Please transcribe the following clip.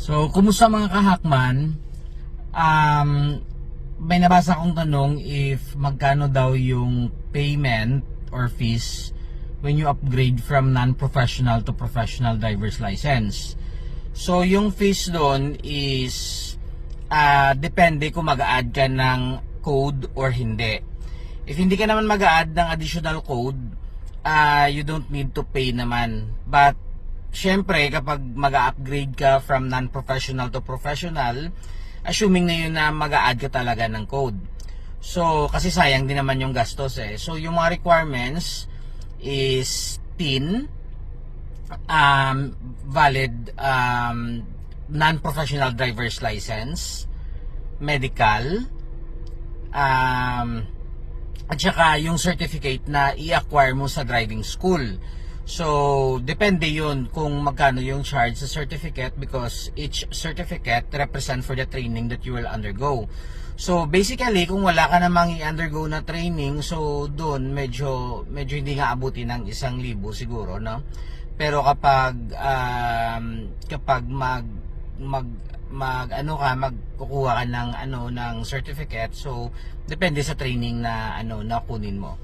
So, kumusta mga kahakman? May nabasa akong tanong if magkano daw yung payment or fees when you upgrade from non-professional to professional driver's license. So, yung fees doon is depende kung mag-a-add ka ng code or hindi. If hindi ka naman mag-a-add ng additional code, you don't need to pay naman. But syempre, kapag mag-upgrade ka from non-professional to professional, assuming na yun na mag-a-add ka talaga ng code. So, kasi sayang din naman yung gastos eh. So, yung mga requirements is PIN, valid non-professional driver's license, medical, at saka yung certificate na i-acquire mo sa driving school. So, depende yun kung magkano yung charge sa certificate because each certificate represent for the training that you will undergo. So, basically, kung wala ka namang i-undergo na training, so doon medyo hindi nga abutin ng 1,000 siguro, no? Pero kapag magkukuha ka ng ng certificate, so depende sa training na na kunin mo.